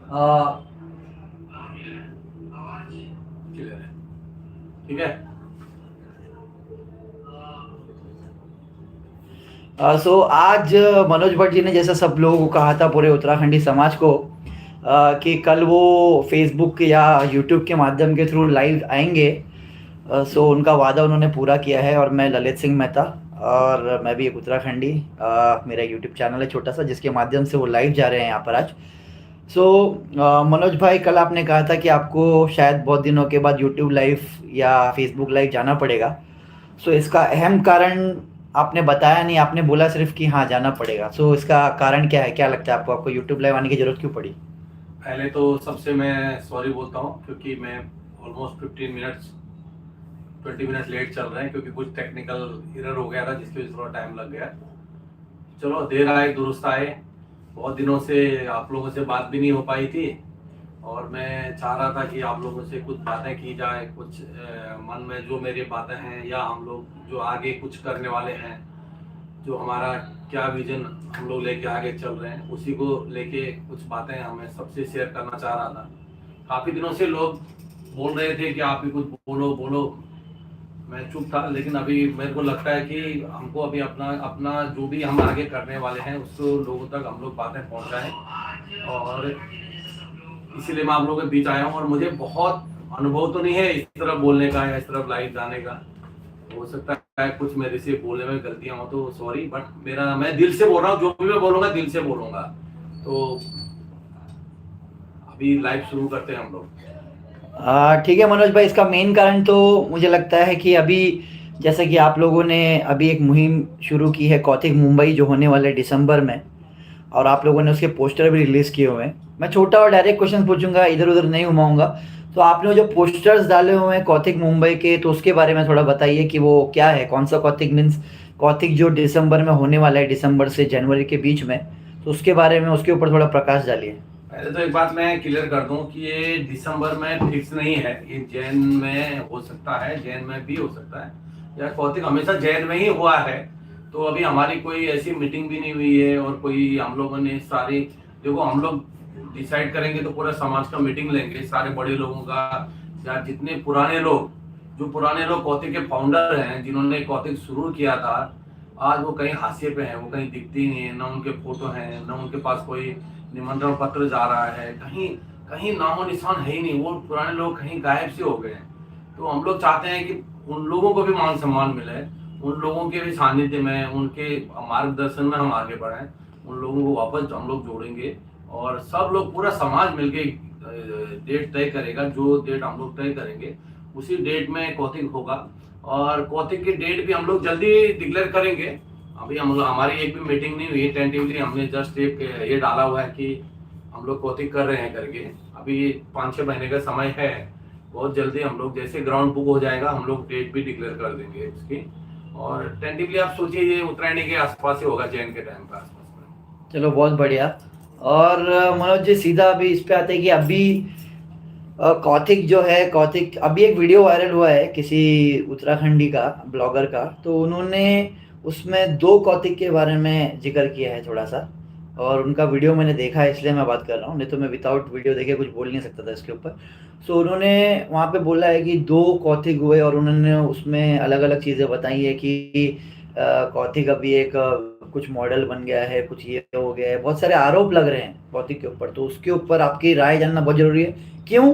आ, clear है? ठीक है। सो आज मनोज भट्ट जी ने जैसा सब लोगों को कहा था पूरे उत्तराखंडी समाज को कि कल वो फेसबुक या यूट्यूब के माध्यम के थ्रू लाइव आएंगे। सो उनका वादा उन्होंने पूरा किया है। और मैं ललित सिंह मेहता, और मैं भी एक उत्तराखंडी, मेरा यूट्यूब चैनल है छोटा सा जिसके माध्यम से वो लाइव जा रहे हैं यहाँ पर आज। सो मनोज भाई, कल आपने कहा था कि आपको शायद बहुत दिनों के बाद यूट्यूब लाइव या फेसबुक लाइव जाना पड़ेगा। सो इसका अहम कारण आपने बताया नहीं, आपने बोला सिर्फ कि हाँ जाना पड़ेगा। सो इसका कारण क्या है, क्या लगता है आपको, आपको यूट्यूब लाइव आने की जरूरत क्यों पड़ी? पहले तो सबसे मैं सॉरी बोलता हूँ, क्योंकि मैं ऑलमोस्ट 15 मिनट्स 20 मिनट्स लेट चल रहे हैं, क्योंकि कुछ टेक्निकल एरर हो गया था जिसकी वजह से थोड़ा टाइम लग गया। चलो, देर आए दुरुस्त आए। बहुत दिनों से आप लोगों से बात भी नहीं हो पाई थी, और मैं चाह रहा था कि आप लोगों से कुछ बातें की जाए, कुछ मन में जो मेरी बातें हैं, या हम लोग जो आगे कुछ करने वाले हैं, जो हमारा क्या विजन हम लोग लेके आगे चल रहे हैं, उसी को लेके कुछ बातें हमें सबसे शेयर करना चाह रहा था। काफ़ी दिनों से लोग बोल रहे थे कि आप भी कुछ बोलो बोलो। मैं चुप था, लेकिन अभी मेरे को लगता है कि हमको अभी अपना अपना जो भी हम आगे करने वाले हैं उसको लोगों तक हम लोग बातें पहुंचाएं। और इसीलिए मैं आप लोगों के बीच आया हूँ, और मुझे बहुत अनुभव तो नहीं है इस तरफ बोलने का या इस तरफ लाइव जाने का। हो सकता है कुछ मेरे से बोलने में गलतियां हो तो सॉरी, बट मेरा मैं दिल से बोल रहा हूँ, जो भी मैं बोलूंगा दिल से बोलूंगा। तो अभी लाइव शुरू करते हैं हम लोग। ठीक है मनोज भाई, इसका मेन कारण तो मुझे लगता है कि अभी जैसे कि आप लोगों ने अभी एक मुहिम शुरू की है कौतिक मुंबई, जो होने वाले दिसंबर में, और आप लोगों ने उसके पोस्टर भी रिलीज़ किए हुए हैं। मैं छोटा और डायरेक्ट क्वेश्चन पूछूंगा, इधर उधर नहीं घुमाऊंगा। तो आपने जो पोस्टर्स डाले हुए हैं कौतिक मुंबई के, तो उसके बारे में थोड़ा बताइए कि वो क्या है, कौन सा कौतिक मीन्स कौतिक जो दिसंबर में होने वाला है, दिसंबर से जनवरी के बीच में। तो उसके बारे में, उसके ऊपर थोड़ा प्रकाश डालिए। पहले तो एक बात मैं क्लियर कर दूं कि ये दिसंबर में फिक्स नहीं है, ये जैन में हो सकता है, जैन में भी हो सकता है, या कौतिक हमेशा जैन में ही हुआ है। तो अभी हमारी कोई ऐसी मीटिंग भी नहीं हुई है, और कोई हम लोगों ने सारी, देखो हम लोग डिसाइड करेंगे तो पूरा समाज का मीटिंग लेंगे, सारे बड़े लोगों का, या जितने पुराने लोग, जो पुराने लोग कौतिक के फाउंडर हैं, जिन्होंने कौतिक शुरू किया था, आज वो कहीं हाशिए पे हैं, वो कहीं दिखते ही नहीं है, ना उनके फोटो हैं, ना उनके पास कोई निमंत्रण पत्र जा रहा है, कहीं कहीं नामो निशान है ही नहीं, वो पुराने लोग कहीं गायब से हो गए हैं। तो हम लोग चाहते हैं कि उन लोगों को भी मान सम्मान मिले, उन लोगों के भी सानिध्य में, उनके मार्गदर्शन में हम आगे बढ़ें, उन लोगों को वापस हम लोग जोड़ेंगे। और सब लोग, पूरा समाज मिलके डेट तय करेगा, जो डेट हम लोग तय करेंगे उसी डेट में कौतिक होगा। और कौतिक की डेट भी हम लोग जल्दी डिक्लेयर करेंगे। अभी हम लोग, हमारी एक भी मीटिंग नहीं हुई, टेंटिवली हमने जस्ट एक ये डाला हुआ है कि हम लोग कौतिक कर रहे हैं करके। अभी 5-6 महीने का समय है, बहुत जल्दी हम लोग जैसे ग्राउंड बुक हो जाएगा हम लोग डेट भी डिक्लेयर कर देंगे उसकी। और टेंटिवली आप सोचिए ये उत्तरायणी के आसपास ही होगा, जैन के टाइम के आसपास में। चलो बहुत बढ़िया। और मनोज जी, सीधा अभी इस पे आते हैं कि अभी कौतिक जो है, कौतिक अभी एक वीडियो वायरल हुआ है किसी उत्तराखंडी का ब्लॉगर का, तो उन्होंने उसमें दो कौतिक के बारे में जिक्र किया है थोड़ा सा। और उनका वीडियो मैंने देखा है, इसलिए मैं बात कर रहा हूँ, नहीं तो मैं विदाउट वीडियो देखे कुछ बोल नहीं सकता था इसके ऊपर। सो उन्होंने वहाँ पे बोला है कि दो कौतिक हुए, और उन्होंने उसमें अलग अलग चीज़ें बताई है कि कौतिक अभी एक कुछ मॉडल बन गया है, कुछ ये हो गया है, बहुत सारे आरोप लग रहे हैं कौतिक के ऊपर। तो उसके ऊपर आपकी राय जानना बहुत ज़रूरी है। क्यों?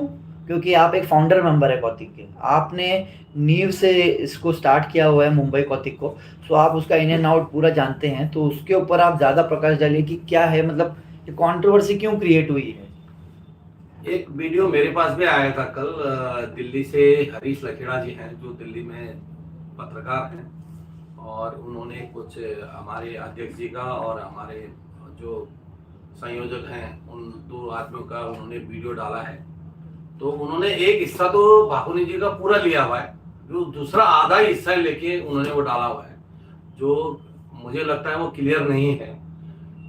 क्योंकि आप एक फाउंडर मेंबर है कौतिक के, आपने नींव से इसको स्टार्ट किया हुआ है मुंबई कौतिक को। सो आप उसका इन एंड आउट पूरा जानते हैं, तो उसके ऊपर आप ज़्यादा प्रकाश डालिए कि क्या है, मतलब ये कंट्रोवर्सी क्यों क्रिएट हुई है। एक वीडियो मेरे पास भी आया था कल, दिल्ली से हरीश लखेड़ा जी हैं, जो दिल्ली में पत्रकार हैं, और उन्होंने कुछ हमारे अध्यक्ष जी का और हमारे जो संयोजक हैं उन दो आदमियों का उन्होंने वीडियो डाला है। तो उन्होंने एक हिस्सा तो बाहुनी जी का पूरा लिया हुआ है, जो दूसरा आधा हिस्सा लेके उन्होंने वो डाला हुआ है, जो मुझे लगता है वो क्लियर नहीं है।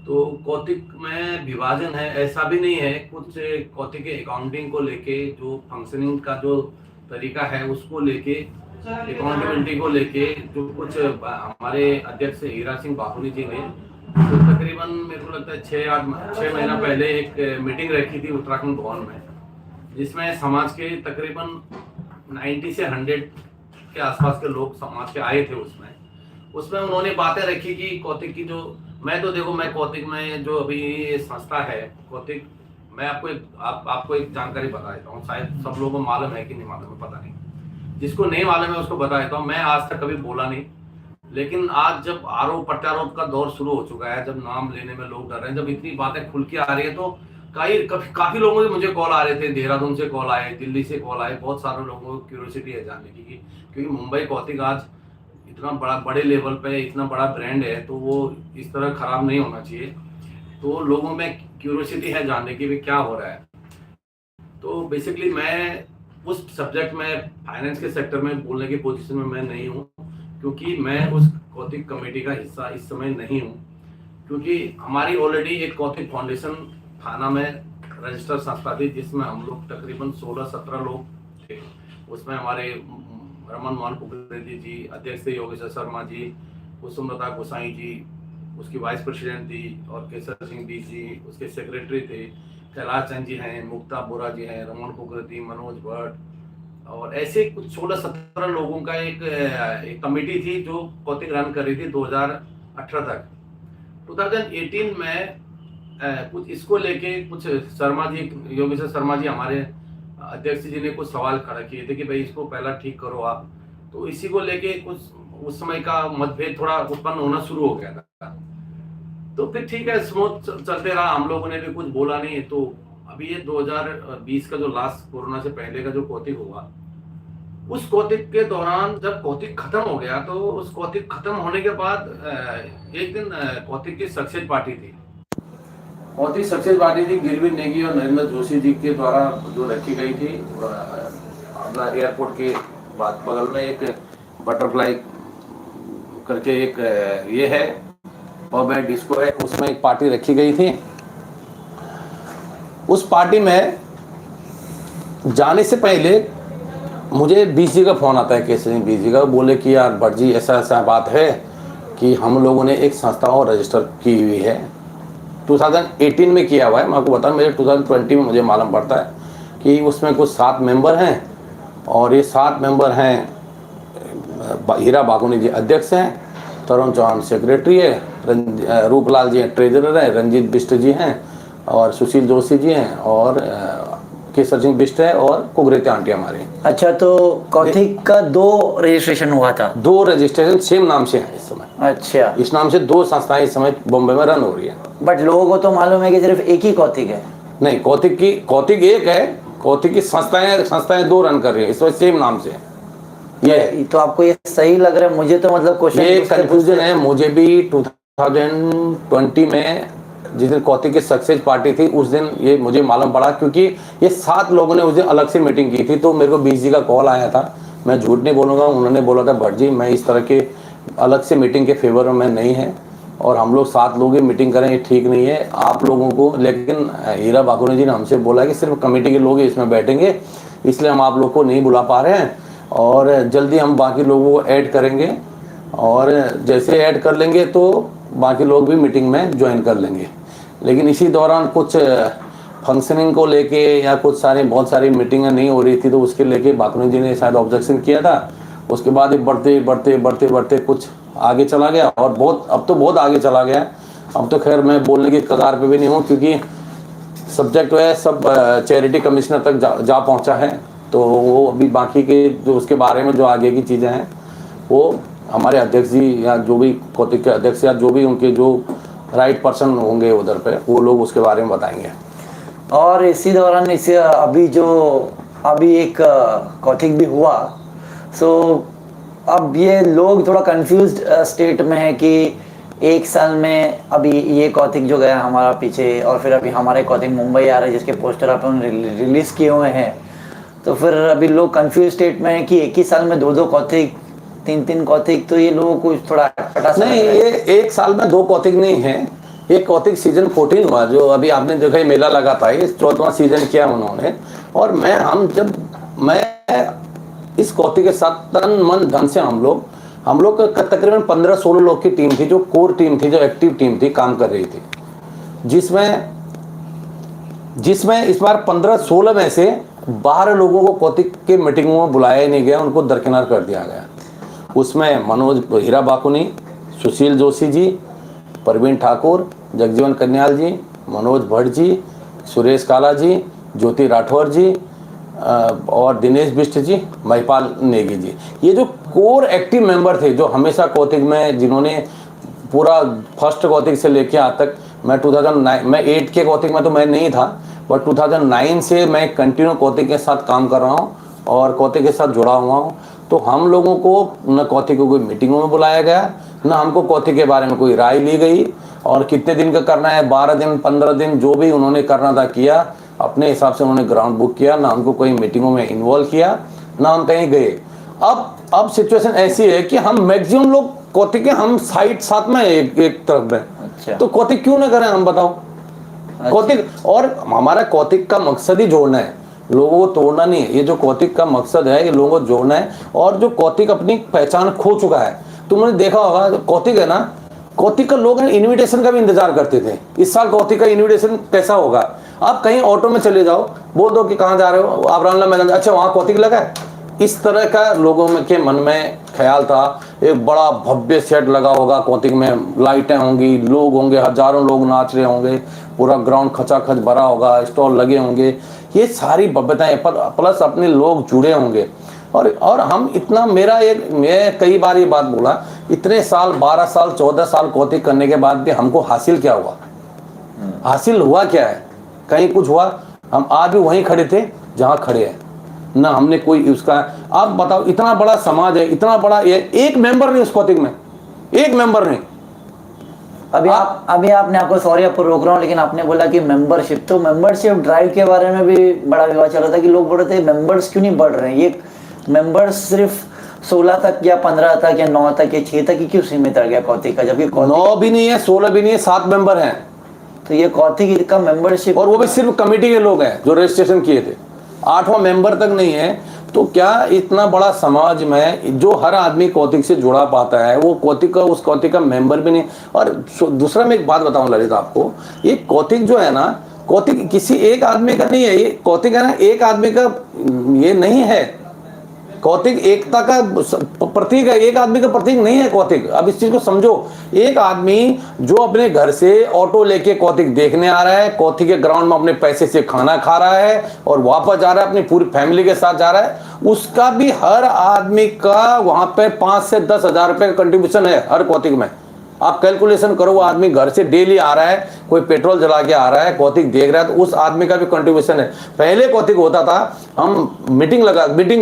तो कौतिक में विभाजन है ऐसा भी नहीं है, कुछ कौतिक के अकाउंटिंग को लेके, जो फंक्शनिंग का जो तरीका है उसको लेके, अकाउंटेबिलिटी को लेके, जो कुछ हमारे अध्यक्ष हीरा सिंह बाहुनी जी ने तो तकरीबन मेरे को लगता है 6 महीना पहले एक मीटिंग रखी थी उत्तराखंड भवन में, जिसमें समाज के तकरीबन 90 से 100 के आसपास के लोग समाज के आए थे। उसमें उन्होंने बातें रखी कि कौतिक की जो, मैं तो देखो, मैं कौतिक में जो अभी ये संस्था है कौतिक, मैं आपको एक जानकारी बता देता हूँ, शायद सब लोगों को मालूम है कि नहीं मालूम है पता नहीं, जिसको नहीं मालूम है उसको बता देता हूँ। मैं आज तक कभी बोला नहीं, लेकिन आज जब आरोप प्रत्यारोप का दौर शुरू हो चुका है, जब नाम लेने में लोग डर रहे हैं, जब इतनी बातें खुल के आ रही है, तो काफी लोगों से मुझे कॉल आ रहे थे, देहरादून से कॉल आए, दिल्ली से कॉल आए, बहुत सारे लोगों को क्यूरियोसिटी है जानने की, क्योंकि मुंबई कौतिक आज इतना बड़े लेवल पे इतना बड़ा ब्रांड है, तो वो इस तरह खराब नहीं होना चाहिए। तो लोगों में क्यूरियोसिटी है जानने की भी क्या हो रहा है। तो बेसिकली मैं उस सब्जेक्ट में, फाइनेंस के सेक्टर में बोलने की पोजीशन में मैं नहीं हूँ, क्योंकि मैं उस कौतिक कमेटी का हिस्सा इस समय नहीं हूँ, क्योंकि हमारी ऑलरेडी एक कौतिक फाउंडेशन थाना में रजिस्टर्ड संस्था थी, जिसमें हम लोग तकरीबन 16-17 लोग थे। उसमें हमारे रमन मोहन कुकरेती जी अध्यक्ष थे, योगेश्वर शर्मा जी, कुसुमलता गोसाई जी उसकी वाइस प्रेसिडेंट थी, और केसर सिंह डी जी उसके सेक्रेटरी थे, कैलाश चंद जी हैं, मुक्ता बोरा जी हैं, रमन कुकरेती, मनोज भट्ट, और ऐसे कुछ 16-17 लोगों का एक कमेटी थी जो कौतिक रन कर रही थी 2018 तक। 2018 में कुछ इसको लेके कुछ शर्मा जी, योगेश्वर शर्मा जी हमारे अध्यक्ष जी ने कुछ सवाल खड़ा किए थे कि भाई इसको पहला ठीक करो आप, तो इसी को लेके कुछ उस समय का मतभेद थोड़ा उत्पन्न होना शुरू हो गया था। तो फिर ठीक है, स्मूथ चलते रहा, हम लोगों ने भी कुछ बोला नहीं। तो अभी ये 2020 का जो लास्ट कोरोना से पहले का जो कौतिक हुआ, उस कौतिक के दौरान जब कौतिक खत्म हो गया, तो उस कौतिक खत्म होने के बाद एक दिन कौतिक की सक्सेस पार्टी थी, बहुत ही सक्सेस पार्टी थी, गिरवी नेगी और नरेंद्र जोशी जी के द्वारा जो रखी गई थी। अपना एयरपोर्ट के बाद बगल में एक बटरफ्लाई करके एक ये है पब है, डिस्को है, उसमें एक पार्टी रखी गई थी। उस पार्टी में जाने से पहले मुझे बीस जी का फोन आता है, केसरी सिंह बीस जी का, बोले कि यार भट्ट जी ऐसा ऐसा बात है कि हम लोगों ने एक संस्था और रजिस्टर की हुई है, 2018 में किया हुआ है। मैं आपको बता, मेरे 2020 में मुझे मालूम पड़ता है कि उसमें कुछ 7 मेंबर हैं, और ये 7 मेंबर हैं, हीरा बागुनी जी अध्यक्ष हैं, तरुण चौहान सेक्रेटरी है, रूपलाल जी ट्रेजरर हैं, रंजीत बिष्ट जी हैं, और सुशील जोशी जी हैं, और केसर सिंह बिष्ट है, और कुगरेती आंटी हमारी। अच्छा, तो कौतिक का 2 रजिस्ट्रेशन हुआ था? 2 रजिस्ट्रेशन सेम नाम से है इस समय। अच्छा, इस नाम से 2 संस्थाएं इस समय बॉम्बे में रन हो रही है। बट लोगों को तो मालूम है कि सिर्फ एक ही कौतिक है। नहीं, कौतिक एक है, कौतिक की संस्थाएं 2 रन कर रही है इस वक्त सेम नाम से। ये तो आपको ये सही लग रहा है? मुझे तो मतलब क्वेश्चन, ये कंफ्यूजन है। मुझे भी 2020 में जिस दिन कौतिक की सक्सेस पार्टी थी, उस दिन ये मुझे मालूम पड़ा, क्योंकि ये 7 लोगों ने उस दिन अलग से मीटिंग की थी। तो मेरे को बीस जी का कॉल आया था, मैं झूठ नहीं बोलूँगा, उन्होंने बोला था भट्ट जी मैं इस तरह के अलग से मीटिंग के फेवर में नहीं है, और हम लोग 7 लोग मीटिंग करें ये ठीक नहीं है आप लोगों को। लेकिन हीरा बागुनी जी ने हमसे बोला कि सिर्फ कमेटी के लोग इसमें बैठेंगे, इसलिए हम आप लोग को नहीं बुला पा रहे हैं, और जल्दी हम बाकी लोगों को ऐड करेंगे, और जैसे ऐड कर लेंगे तो बाकी लोग भी मीटिंग में ज्वाइन कर लेंगे। लेकिन इसी दौरान कुछ फंक्शनिंग को लेके या कुछ बहुत सारी मीटिंगें नहीं हो रही थी, तो उसके लेके बागुनी जी ने शायद ऑब्जेक्शन किया था। उसके बाद ये बढ़ते कुछ आगे चला गया, और अब तो बहुत आगे चला गया। अब तो खैर मैं बोलने की कगार पे भी नहीं हूँ, क्योंकि सब्जेक्ट जो है सब चैरिटी कमिश्नर तक जा पहुँचा है। तो वो अभी बाकी के जो उसके बारे में जो आगे की चीज़ें हैं, वो हमारे अध्यक्ष जी या जो भी कौतिक के अध्यक्ष या जो भी उनके जो राइट पर्सन होंगे उधर पे, वो लोग उसके बारे में बताएंगे। और इसी दौरान अभी एक कौतिक भी हुआ, सो अब ये लोग थोड़ा कंफ्यूज्ड स्टेट में है कि 1 साल में अभी ये कौतिक जो गया हमारा पीछे, और फिर अभी हमारे कौतिक मुंबई आ रहे हैं जिसके पोस्टर अपन रिलीज किए हुए हैं, तो फिर अभी लोग कंफ्यूज स्टेट में है कि 1 ही साल में 2 कौतिक, 3 कौतिक, तो ये लोगों को थोड़ा नहीं, ये 1 साल में 2 कौतिक नहीं है। ये कौतिक सीजन 14 हुआ, जो अभी आपने देखा मेला लगा था, ये 14वां सीजन किया उन्होंने। और मैं इस कौतिक के साथ तन मन धन से हम लोग हम लोग का तकरीबन 15-16 लोग की टीम थी, जो कोर टीम थी, जो एक्टिव टीम थी, काम कर रही थी, जिसमें इस बार 15-16 में से 12 लोगों को कौतिक के मीटिंगों में बुलाया ही नहीं गया, उनको दरकिनार कर दिया गया। उसमें मनोज हीरा बाकुनी, सुशील जोशी जी, प्रवीण ठाकुर, जगजीवन कन्याल जी, मनोज भट्ट जी, सुरेश काला जी, ज्योति राठौर जी और दिनेश बिष्ट जी, महिपाल नेगी जी, ये जो कोर एक्टिव मेंबर थे, जो हमेशा कौतिक में, जिन्होंने पूरा फर्स्ट कौतिक से लेके आज तक, मैं 2009 मैं 8 के कौतिक में तो मैं नहीं था, बट 2009 से मैं कंटिन्यू कौतिक के साथ काम कर रहा हूँ और कौतिक के साथ जुड़ा हुआ हूँ। तो हम लोगों को न कौतिक को कोई मीटिंगों में बुलाया गया, न हमको कौतिक के बारे में कोई राय ली गई, और कितने दिन का करना है, 12 दिन 15 दिन जो भी उन्होंने करना था किया, अपने हिसाब से उन्होंने ग्राउंड बुक किया, ना हमको कोई मीटिंगों में इन्वॉल्व किया, ना हम कहीं गए। अब सिचुएशन ऐसी है कि हम मैक्सिमम लोग कौतिक के, हम साइड साथ में एक तरफ में। अच्छा। तो कौतिक क्यों ना करें, हम बताओ। अच्छा। कौतिक, और हमारा कौतिक का मकसद ही जोड़ना है, लोगों को तोड़ना नहीं है। ये जो कौतिक का मकसद है, ये लोगों को जोड़ना है। और जो कौतिक अपनी पहचान खो चुका है, तुमने देखा होगा, कौतिक है ना, कौतिक का लोग इनविटेशन का भी इंतजार करते थे। इस साल कौतिक का इनविटेशन कैसा होगा, आप कहीं ऑटो में चले जाओ, बोल दो कि कहाँ जा रहे हो, आप रामला मैदान, अच्छा वहाँ कौतिक लगा है। इस तरह का लोगों में के मन में ख्याल था। एक बड़ा भव्य सेट लगा होगा कौतिक में, लाइटें होंगी, लोग होंगे, हजारों लोग नाच रहे होंगे, पूरा ग्राउंड खचाखच भरा होगा, स्टॉल लगे होंगे, ये सारी भव्यताएं, प्लस अपने लोग जुड़े होंगे। और हम इतना, मैं कई बार ये बात बोला, इतने साल 12 साल 14 साल कौतिक करने के बाद भी हमको हासिल क्या हुआ, हासिल हुआ क्या है, कहीं कुछ हुआ? हम आज भी वहीं खड़े थे जहां खड़े हैं ना, हमने कोई उसका, आप बताओ, इतना बड़ा समाज है, इतना बड़ा, एक मेंबर नहीं उस कौतिक में, एक मेंबर नहीं। अभी आपने, आपको सॉरी आपको रोक रहा हूँ, लेकिन आपने बोला कि मेंबरशिप, तो मेंबरशिप ड्राइव के बारे में भी बड़ा विवाद चल रहा था कि लोग बोल रहे थे मेंबर्स क्यों नहीं बढ़ रहे हैं, ये मेंबर्स सिर्फ 16 तक या 15 तक या 9 तक या 6 तक ही क्यों सीमित रह गया कौतिक का, जबकि 9 भी नहीं है, 16 भी नहीं है, 7 मेंबर हैं। तो ये कौतिक का मेंबरशिप, और वो भी सिर्फ कमेटी के लोग हैं जो रजिस्ट्रेशन किए थे, 8वां मेंबर तक नहीं है। तो क्या इतना बड़ा समाज में जो हर आदमी कौतिक से जुड़ा पाता है, वो कौतिक का, उस कौतिक का मेंबर भी नहीं। और दूसरा मैं एक बात बताऊं ललित आपको, ये कौतिक जो है ना, कौतिक किसी एक आदमी का नहीं है, ये कौतिक है ना, एक आदमी का ये नहीं है। कौतिक एकता का प्रतीक है, एक आदमी का प्रतीक नहीं है कौतिक। अब इस चीज को समझो, एक आदमी जो अपने घर से ऑटो लेके कौतिक देखने आ रहा है, कौतिक के ग्राउंड में अपने पैसे से खाना खा रहा है और वापस जा रहा है, अपनी पूरी फैमिली के साथ जा रहा है, उसका भी हर आदमी का वहां पे 5 से 10 हजार रुपए का कंट्रीब्यूशन है हर कौतिक में। आप कैलकुलेशन करो, वो आदमी घर से डेली आ रहा है, कोई पेट्रोल जला के आ रहा है, कौतिक देख रहा है, तो उस आदमी का भी कंट्रीब्यूशन है। पहले कौतिक होता था, हम मीटिंग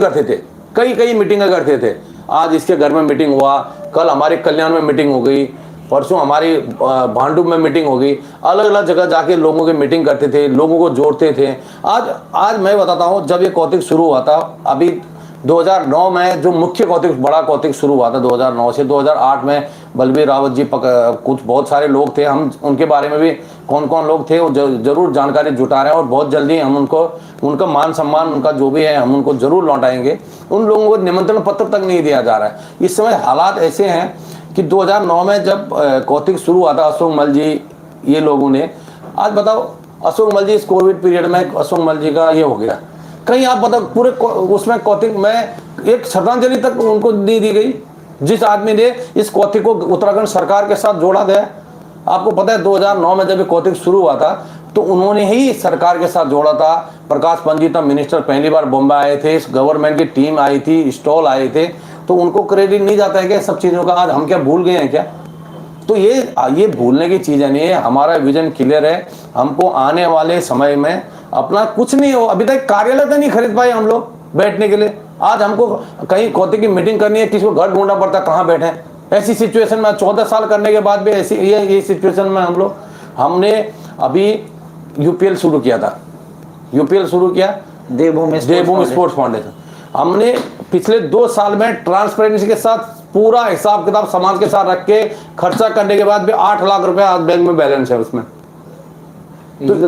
करते थे, कई मीटिंग करते थे। आज इसके घर में मीटिंग हुआ, कल हमारे कल्याण में मीटिंग हो गई, परसों हमारी भांडुप में मीटिंग हो गई, अलग अलग जगह जाके लोगों की मीटिंग करते थे, लोगों को जोड़ते थे। आज मैं बताता हूँ, जब ये कौतिक शुरू हुआ था, अभी 2009 में जो मुख्य कौतिक, बड़ा कौतिक शुरू हुआ था 2009 से 2008 में बलबीर रावत जी, कुछ बहुत सारे लोग थे, हम उनके बारे में भी कौन कौन लोग थे वो जरूर जानकारी जुटा रहे हैं, और बहुत जल्दी हम उनका मान सम्मान, उनका जो भी है, हम उनको जरूर लौटाएंगे। उन लोगों को निमंत्रण पत्र तक नहीं दिया जा रहा है। इस समय हालात ऐसे हैं कि 2009 में जब कौतिक शुरू हुआ था, अशोक मल जी ये लोगों ने, आज बताओ, अशोक मल जी इस कोविड पीरियड में अशोक मल जी का ये हो गया, कहीं आप बताओ पूरे उसमें कौतिक में एक श्रद्धांजलि तक उनको नहीं दी गई, जिस आदमी ने इस कौतिक को उत्तराखंड सरकार के साथ जोड़ा गया। आपको पता है 2009 में जब ये कौतिक शुरू हुआ था, तो उन्होंने ही सरकार के साथ जोड़ा था। प्रकाश पंत तब मिनिस्टर पहली बार बॉम्बे आए थे, इस गवर्नमेंट की टीम आई थी, स्टॉल आए थे, तो उनको क्रेडिट नहीं जाता है क्या सब चीज़ों का? आज हम क्या भूल गए हैं क्या? तो ये भूलने की चीज़ें नहीं है। हमारा विजन क्लियर है, हमको आने वाले समय में अपना कुछ नहीं हो, अभी तक कार्यालय तो नहीं खरीद पाए हम लोग बैठने के लिए। आज हमको कहीं कौतिक की मीटिंग करनी है, किसी को घर ढूंढना पड़ता है कहाँ बैठे। ऐसी सिचुएशन में 14 साल करने के बाद भी ऐसी ये सिचुएशन में हमने अभी यूपीएल शुरू किया था, देवभूमि स्पोर्ट्स फाउंडेशन। हमने पिछले 2 साल में ट्रांसपेरेंसी के साथ पूरा हिसाब किताब समाज के साथ रख के खर्चा करने के बाद भी 8 लाख रुपए आज बैंक में बैलेंस है उसमें।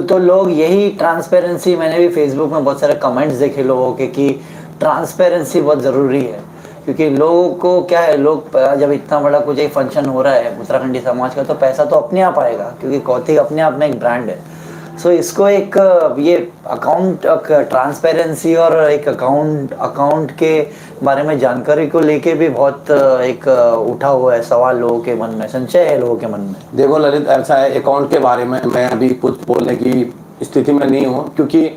तो लोग यही ट्रांसपेरेंसी, मैंने भी फेसबुक में बहुत सारे कमेंट्स देखे लोगों के कि ट्रांसपेरेंसी बहुत ज़रूरी है, क्योंकि लोगों को क्या है, लोग जब इतना बड़ा कुछ एक फंक्शन हो रहा है उत्तराखंडी समाज का, तो पैसा तो अपने आप आएगा, क्योंकि कौतिक अपने आप में एक ब्रांड है। सो इसको एक ये अकाउंट ट्रांसपेरेंसी और एक अकाउंट के बारे में जानकारी को लेके भी बहुत एक उठा हुआ है सवाल लोगों के मन में, संशय है लोगों के मन में। देखो ललित, ऐसा है, अकाउंट के बारे में मैं अभी कुछ बोलने की स्थिति में नहीं हूँ, क्योंकि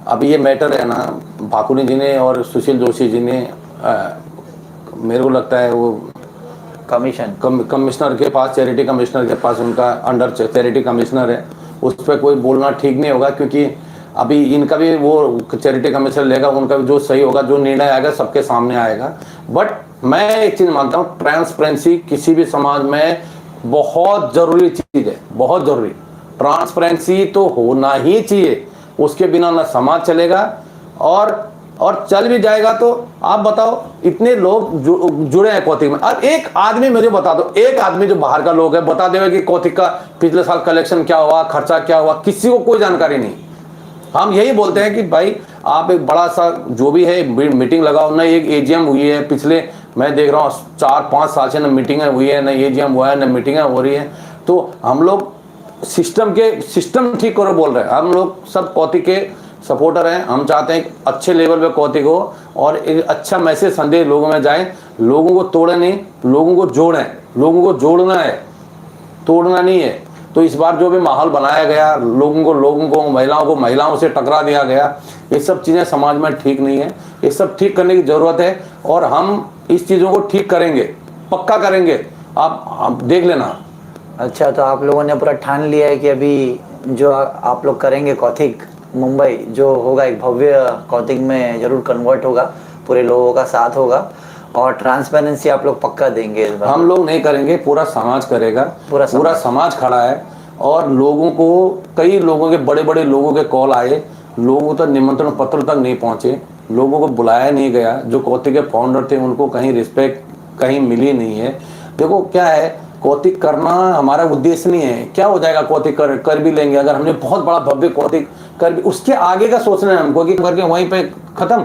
अभी ये मैटर है ना, भाकुनी जी ने और सुशील जोशी जी ने मेरे को लगता है वो कमिश्नर के पास, चैरिटी कमिश्नर के पास, उनका अंडर चैरिटी कमिश्नर है, उस पर कोई बोलना ठीक नहीं होगा, क्योंकि अभी इनका भी वो चैरिटी कमिश्नर लेगा, उनका भी जो सही होगा, जो निर्णय आएगा सबके सामने आएगा। बट मैं एक चीज़ मानता हूँ, ट्रांसपेरेंसी किसी भी समाज में बहुत ज़रूरी चीज़ है, बहुत ज़रूरी। ट्रांसपेरेंसी तो होना ही चाहिए, उसके बिना ना समाज चलेगा, और चल भी जाएगा तो आप बताओ, इतने लोग जुड़े हैं कौतिक में। अब एक आदमी मुझे बता दो, एक आदमी जो बाहर का लोग है बता देगा कि कौतिक का पिछले साल कलेक्शन क्या हुआ, खर्चा क्या हुआ, किसी को कोई जानकारी नहीं। हम यही बोलते हैं कि भाई आप एक बड़ा सा जो भी है मीटिंग लगाओ ना, एक एजीएम हुई है पिछले, मैं देख रहा हूँ 4-5 साल से, ना मीटिंगें हुई है, ना एजीएम हुआ है, ना मीटिंगें हो रही है। तो हम लोग सिस्टम ठीक करो बोल रहे हैं, हम लोग सब कौतिक के सपोर्टर हैं। हम चाहते हैं अच्छे लेवल पे कौतिक हो और एक अच्छा मैसेज संदेश लोगों में जाए, लोगों को तोड़े नहीं, लोगों को जोड़ें, लोगों को जोड़ना है, तोड़ना नहीं है। तो इस बार जो भी माहौल बनाया गया, लोगों को महिलाओं से टकरा दिया गया, ये सब चीज़ें समाज में ठीक नहीं है, ये सब ठीक करने की ज़रूरत है, और हम इस चीज़ों को ठीक करेंगे, पक्का करेंगे, आप देख लेना। अच्छा, तो आप लोगों ने पूरा ठान लिया है कि अभी जो आप लोग करेंगे कौतिक मुंबई जो होगा, एक भव्य कौतिक में जरूर कन्वर्ट होगा, पूरे लोगों का साथ होगा, और ट्रांसपेरेंसी आप लोग पक्का देंगे इस बार? हम लोग नहीं करेंगे, पूरा समाज करेगा, पूरा समाज खड़ा है। और लोगों को, कई लोगों के, बड़े बड़े लोगों के कॉल आए, लोगों तक निमंत्रण पत्र तक नहीं पहुंचे, लोगों को बुलाया नहीं गया। जो कौतिक के फाउंडर थे उनको कहीं रिस्पेक्ट कहीं मिली नहीं है। देखो क्या है, कौतिक करना हमारा उद्देश्य नहीं है। क्या हो जाएगा, कौतिक कर भी लेंगे, अगर हमने बहुत बड़ा भव्य कौतिक कर भी, उसके आगे का सोचना है हमको कि करके वहीं पे खत्म,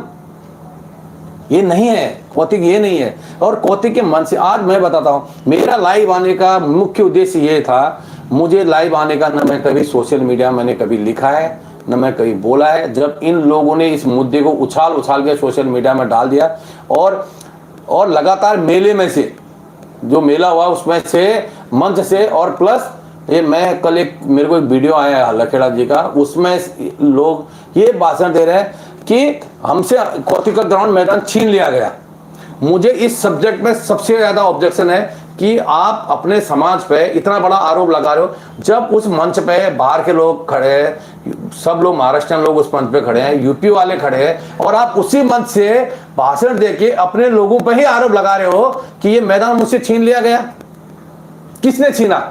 ये नहीं है कौतिक, ये नहीं है। और कौतिक के मन से आज मैं बताता हूँ, मेरा लाइव आने का मुख्य उद्देश्य ये था, मुझे लाइव आने का, न मैं कभी सोशल मीडिया मैंने कभी लिखा है, न मैं कभी बोला है। जब इन लोगों ने इस मुद्दे को उछाल के सोशल मीडिया में डाल दिया, और लगातार मेले में से, जो मेला हुआ उसमें से, मंच से, और प्लस ये मैं कल मेरे को एक वीडियो आया है लखेड़ा जी का, उसमें लोग ये भाषण दे रहे हैं कि हमसे कौतिक का ग्राउंड मैदान छीन लिया गया। मुझे इस सब्जेक्ट में सबसे ज्यादा ऑब्जेक्शन है कि आप अपने समाज पे इतना बड़ा आरोप लगा रहे हो, जब उस मंच पे बाहर के लोग खड़े हैं, सब लोग महाराष्ट्रियन लोग उस मंच पे खड़े हैं, यूपी वाले खड़े हैं, और आप उसी मंच से भाषण देके अपने लोगों पे ही आरोप लगा रहे हो कि ये मैदान मुझसे छीन लिया गया। किसने छीना?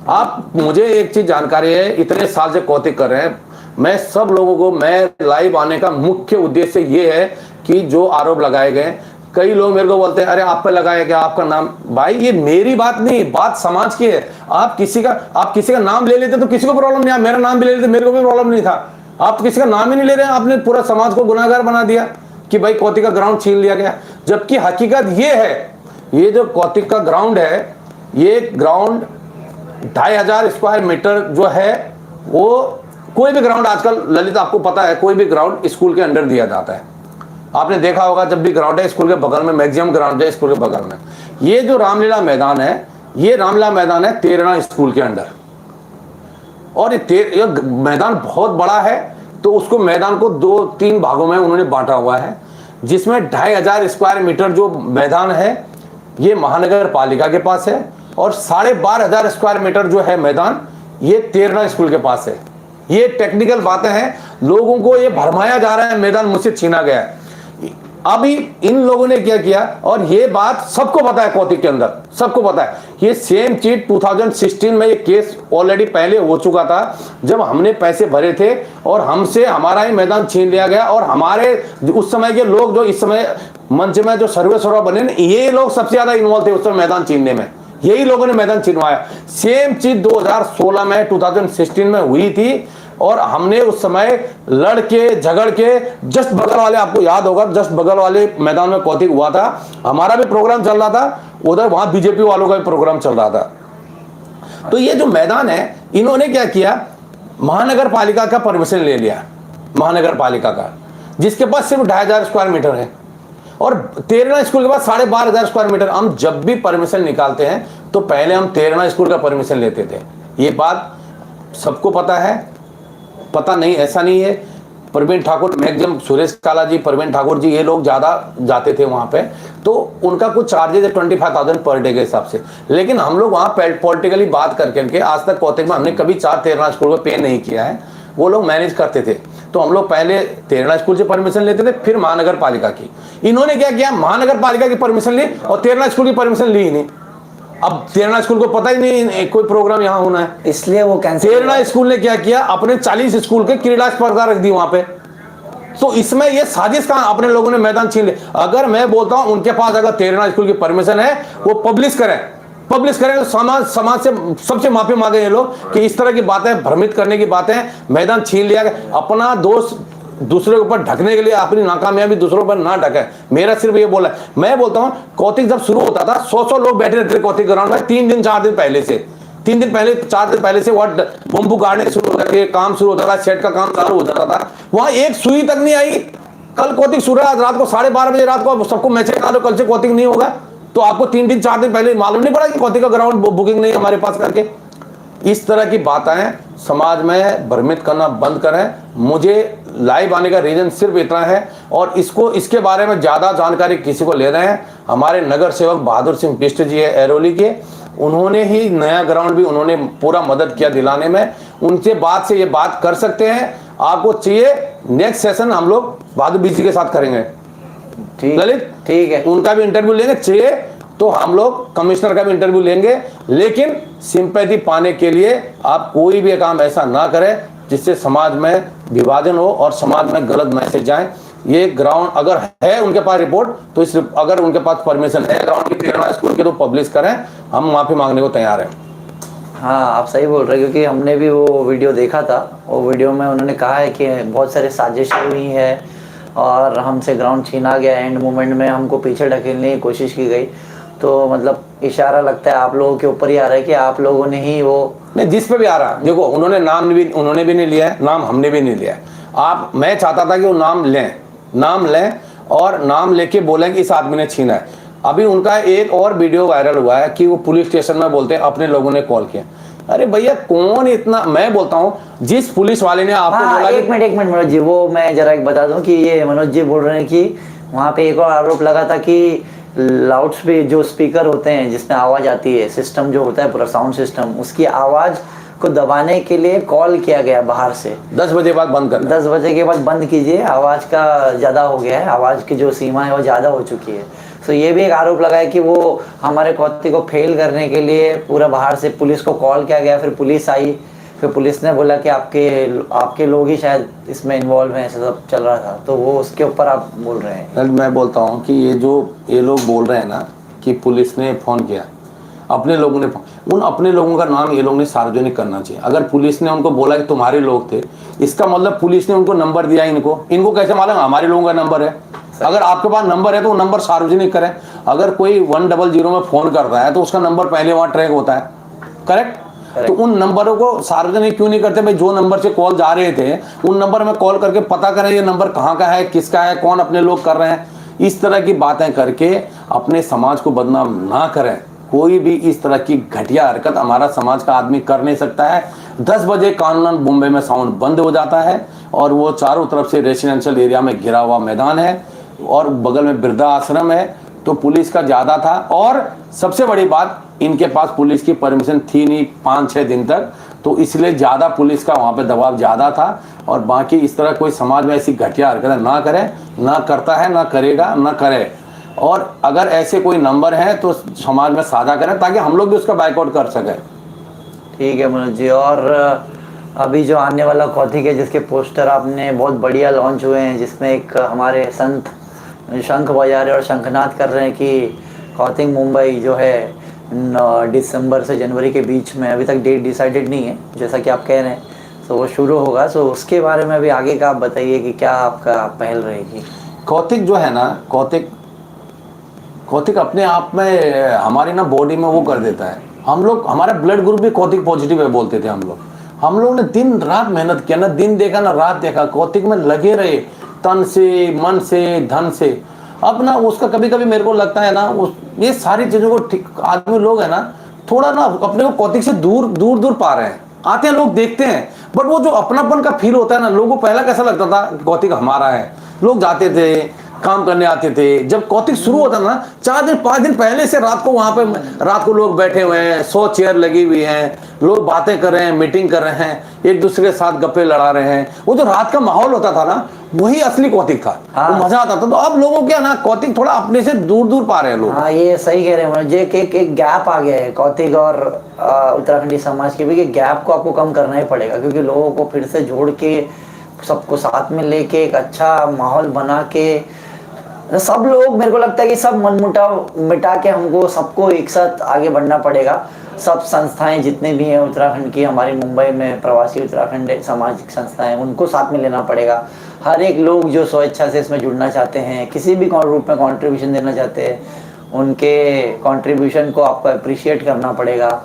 आप, मुझे एक चीज जानकारी है, इतने साल से कौतिक कर रहे हैं, मैं सब लोगों को, मैं लाइव आने का मुख्य उद्देश्य ये है कि जो आरोप लगाए गए, कई लोग मेरे को बोलते हैं अरे आप पे लगाया क्या, आपका नाम, भाई ये मेरी बात नहीं, बात समाज की है। आप किसी का नाम ले लेते तो किसी को प्रॉब्लम नहीं, मेरा नाम भी ले लेते मेरे को भी प्रॉब्लम नहीं था। आप किसी का नाम ही नहीं ले रहे हैं, आपने पूरा समाज को गुनाहगार बना दिया कि भाई कौतिक का ग्राउंड छीन लिया गया। जबकि हकीकत ये है, ये जो कौतिक का ग्राउंड है, ये ग्राउंड 2500 स्क्वायर मीटर जो है, वो कोई भी ग्राउंड आजकल ललित आपको पता है, कोई भी ग्राउंड स्कूल के अंडर दिया जाता है। आपने देखा होगा जब भी ग्राउंड है स्कूल के बगल में, मैक्सिमम ग्राउंड है स्कूल के बगल में। ये जो रामलीला मैदान है, ये रामलीला मैदान है तेरणा स्कूल के अंडर, और ये मैदान बहुत बड़ा है। तो उसको मैदान को 2-3 भागों में उन्होंने बांटा हुआ है, जिसमें 2500 स्क्वायर मीटर जो मैदान है ये महानगर पालिका के पास है, और 12,500 स्क्वायर मीटर जो है मैदान ये तेरणा स्कूल के पास है। ये टेक्निकल बातें हैं, लोगों को ये भरमाया जा रहा है मैदान मुझसे छीना गया है। अभी इन लोगों ने क्या किया, और ये बात सबको पता है, कौतिक के अंदर सबको पता है। ये सेम चीज 2016 में ये केस ऑलरेडी पहले हो चुका था, जब हमने पैसे भरे थे और हमसे हमारा ही मैदान छीन लिया गया। और हमारे उस समय के लोग जो इस समय मंच में जो सर्वे बने, ये लोग सबसे ज्यादा इन्वॉल्व थे उस समय मैदान छीनने में, यही लोगों ने मैदान छीनवाया। सेम चीज 2016 में 2016 में हुई थी। और हमने उस समय लड़ के झगड़ के जस्ट बगल वाले, आपको याद होगा, जस्ट बगल वाले मैदान में कौतिक हुआ था, हमारा भी प्रोग्राम चल रहा था, उधर वहां बीजेपी वालों का भी प्रोग्राम चल रहा था। तो ये जो मैदान है, इन्होंने क्या किया, महानगर पालिका का परमिशन ले लिया, महानगर पालिका का, जिसके पास सिर्फ 2500 स्क्वायर मीटर है, और तेरना स्कूल के पास 12,500 स्क्वायर मीटर। हम जब भी परमिशन निकालते हैं तो पहले हम तेरना स्कूल का परमिशन लेते थे, ये बात सबको पता है, पता नहीं ऐसा नहीं है। प्रवीण ठाकुर, मैक्सिमम सुरेश काला जी, प्रवीण ठाकुर जी, ये लोग ज़्यादा जाते थे वहाँ पे, तो उनका कुछ चार्जेज है 25,000 पर डे के हिसाब से। लेकिन हम लोग वहाँ पॉलिटिकली बात करके आज तक कौतिक में हमने कभी 4 तेरना स्कूल को पे नहीं किया है, वो लोग मैनेज करते थे। तो हम लोग पहले तेरना स्कूल से परमिशन लेते थे, फिर महानगर पालिका की। इन्होंने क्या किया, महानगर पालिका की परमिशन ली और तेरना स्कूल की परमिशन ली ही नहीं। अब तेरना स्कूल को पता ही नहीं कोई प्रोग्राम यहाँ होना है, इसलिए वो कैंसिल। तेरना स्कूल ने क्या किया, अपने 40 स्कूल के क्रीड़ा स्पर्धा रख दी वहां पे। तो इसमें ये साजिश का अपने लोगों ने मैदान छीन लिया। अगर मैं बोलता हूं उनके पास अगर तेरना स्कूल की परमिशन है, वो पब्लिश करें तो समाज से सबसे माफी मांगे ये लोग कि इस तरह की बातें, भ्रमित करने की बातें, मैदान छीन लिया गया। अपना दोष दूसरे के ऊपर ढकने के लिए अपनी नाकामयाबी दूसरों पर ना ढके, मेरा सिर्फ ये बोला है। मैं बोलता हूं कौतिक जब शुरू होता था 100 लोग बैठे रहते थे कौतिक ग्राउंड में, 3 दिन 4 दिन पहले से, 3 दिन पहले 4 दिन पहले से वहां बम्बू गाड़ने शुरू होता था, काम शुरू होता था, सेट का काम चालू हो जाता था, वहां एक सुई तक नहीं आई। कल कौतिक शुरू है, रात को 12:30 बजे रात को सबको मैसेज डालो कल से कौतिक नहीं होगा, तो आपको 3 दिन 4 दिन पहले मालूम नहीं पड़ा कि कौतिक का ग्राउंड बुकिंग नहीं हमारे पास करके। इस तरह की बातें समाज में भ्रमित करना बंद करें। मुझे लाइव आने का रीजन सिर्फ इतना है, और इसके बारे में ज़्यादा जानकारी किसी को ले रहे हैं, हमारे नगर सेवक बहादुर सिंह बिष्ट जी है एरोली के, उन्होंने ही नया ग्राउंड भी उन्होंने पूरा मदद किया दिलाने में। उनसे बात से ये बात कर सकते हैं, आपको चाहिए नेक्स्ट सेशन हम लोग बहादुर बिष्ट जी के साथ करेंगे, ललित ठीक है, उनका भी इंटरव्यू लेंगे, चाहिए तो हम लोग कमिश्नर का भी इंटरव्यू लेंगे। लेकिन सिंपैथी पाने के लिए आप कोई भी काम ऐसा ना करें जिससे समाज में विभाजन हो और समाज में गलत मैसेज जाए। ये ग्राउंड अगर है उनके पास रिपोर्ट, तो इस अगर उनके पास परमिशन है ग्राउंड की तेरना स्कूल के, तो पब्लिश करें, हम माफी मांगने को तैयार हैं। हाँ, आप सही बोल रहे हैं, क्योंकि हमने भी वो वीडियो देखा था। वो वीडियो में उन्होंने कहा है कि बहुत सारे साजिशें हुई है और हमसे ग्राउंड छीना गया, एंड मोमेंट में हमको पीछे ढकेलने की कोशिश की गई। तो मतलब इशारा लगता है आप लोगों के ऊपर ही आ रहा है कि आप लोगों ने ही वो, नहीं जिस पे भी आ रहा, देखो उन्होंने उन्होंने भी नहीं लिया है, नाम हमने भी नहीं लिया है। मैं चाहता था कि वो नाम लें और नाम लेके बोलें कि इस आदमी ने छीना है। अभी उनका एक और वीडियो वायरल हुआ है कि वो पुलिस स्टेशन में बोलते हैं अपने लोगों ने कॉल किया। अरे भैया कौन इतना, मैं बोलता हूँ जिस पुलिस वाले ने आपको बोला, एक मिनट मनोज जी, वो मैं जरा एक बता दूं कि ये मनोज जी बोल रहे हैं कि वहाँ पे एक और आरोप लगा था कि लाउड पे जो स्पीकर होते हैं जिसमें आवाज आती है, सिस्टम जो होता है पूरा साउंड सिस्टम, उसकी आवाज को दबाने के लिए कॉल किया गया बाहर से। 10 बजे बाद बंद कर, 10 बजे के बाद बंद कीजिए, आवाज का ज्यादा हो गया है, आवाज की जो सीमा है वो ज्यादा हो चुकी है। तो ये भी एक आरोप लगा है कि वो हमारे कौतिक को फेल करने के लिए पूरा बाहर से पुलिस को कॉल किया गया, फिर पुलिस आई, फिर पुलिस ने बोला कि आपके लोग ही शायद इसमें इन्वॉल्व हैं, ऐसा सब चल रहा था। तो वो उसके ऊपर आप बोल रहे हैं। मैं बोलता हूँ कि ये लोग बोल रहे हैं ना कि पुलिस ने फ़ोन किया, अपने लोगों ने, उन अपने लोगों का नाम ये लोग ने सार्वजनिक करना चाहिए। अगर पुलिस ने उनको बोला कि तुम्हारे लोग थे, इसका मतलब पुलिस ने उनको नंबर दिया, इनको कैसे मालूम हमारे लोगों का नंबर है? अगर आपके पास नंबर है तो वो नंबर सार्वजनिक करें। अगर कोई 100 में फ़ोन कर रहा है तो उसका नंबर पहले वहाँ ट्रैक होता है, करेक्ट? तो उन नंबरों को सार्वजनिक क्यों नहीं करते भाई? जो नंबर से कॉल जा रहे थे उन नंबर में कॉल करके पता करें ये नंबर कहाँ का है, किसका है, कौन अपने लोग कर रहे हैं। इस तरह की बातें करके अपने समाज को बदनाम ना करें। कोई भी इस तरह की घटिया हरकत हमारा समाज का आदमी कर नहीं सकता है। 10 बजे कानूनन मुंबई में साउंड बंद हो जाता है और वो चारों तरफ से रेसिडेंशियल एरिया में घिरा हुआ मैदान है और बगल में वृद्धा आश्रम है, तो पुलिस का ज़्यादा था। और सबसे बड़ी बात, इनके पास पुलिस की परमिशन थी नहीं 5-6 दिन तक, तो इसलिए ज़्यादा पुलिस का वहाँ पे दबाव ज़्यादा था। और बाकी इस तरह कोई समाज में ऐसी घटिया हरकतें ना करे, ना करता है, ना करेगा, ना करे। और अगर ऐसे कोई नंबर है तो समाज में साझा करें ताकि हम लोग भी उसका बाइकआउट कर सकें। ठीक है मनोज जी। और अभी जो आने वाला कौतिक है जिसके पोस्टर आपने बहुत बढ़िया लॉन्च हुए हैं, जिसमें एक हमारे संत शंख बजा रहे और शंखनाद कर रहे हैं कि कौतिक मुंबई जो है दिसंबर से जनवरी के बीच में, अभी तक डेट डिसाइडेड नहीं है जैसा कि आप कह रहे हैं, तो वो शुरू होगा, तो उसके बारे में भी आगे का आप बताइए कि क्या आपका पहल रहेगी। कौतिक जो है ना, कौतिक अपने आप में हमारी ना बॉडी में वो कर देता है। हम लोग, हमारा ब्लड ग्रुप भी कौतिक पॉजिटिव है बोलते थे हम लोग ने दिन रात मेहनत किया ना, दिन देखा ना रात देखा, कौतिक में लगे रहे तन से, मन से, धन से। अब ना उसका कभी कभी मेरे को लगता है ना, उस ये सारी चीजों को ठीक आदमी लोग है ना, थोड़ा ना अपने को कौतिक से दूर दूर दूर पा रहे हैं। आते हैं लोग देखते हैं, बट वो जो अपनापन का फील होता है ना, लोगों को पहला कैसा लगता था कौतिक हमारा है, लोग जाते थे काम करने आते थे। जब कौतिक शुरू होता ना, 4 दिन 5 दिन पहले से रात को वहां पे, रात को लोग बैठे हुए हैं, 100 चेयर लगी हुई हैं, लोग बातें कर रहे हैं, मीटिंग कर रहे हैं, एक दूसरे के साथ गप्पे लड़ा रहे हैं। वो जो रात का माहौल होता था ना, वही असली कौतिक था। हाँ। वो मजा आता था। तो अब लोगों क्या ना, कौतिक थोड़ा अपने से दूर दूर पा रहे हैं लोग। हाँ, ये सही कह रहे हैं मुझे कि एक गैप आ गया है कौतिक और उत्तराखंडी समाज के भी, कि गैप को आपको कम करना ही पड़ेगा, क्योंकि लोगों को फिर से जोड़ के, सबको साथ में लेके एक अच्छा माहौल बना के, सब लोग, मेरे को लगता है कि सब मनमुटाव मिटा के हमको सबको एक साथ आगे बढ़ना पड़ेगा। सब संस्थाएं जितने भी हैं उत्तराखंड की, हमारी मुंबई में प्रवासी उत्तराखंड सामाजिक संस्थाएं, उनको साथ में लेना पड़ेगा। हर एक लोग जो स्वेच्छा से इसमें जुड़ना चाहते हैं, किसी भी रूप में कंट्रीब्यूशन देना चाहते हैं, उनके कंट्रीब्यूशन को आपको अप्रिशिएट करना पड़ेगा,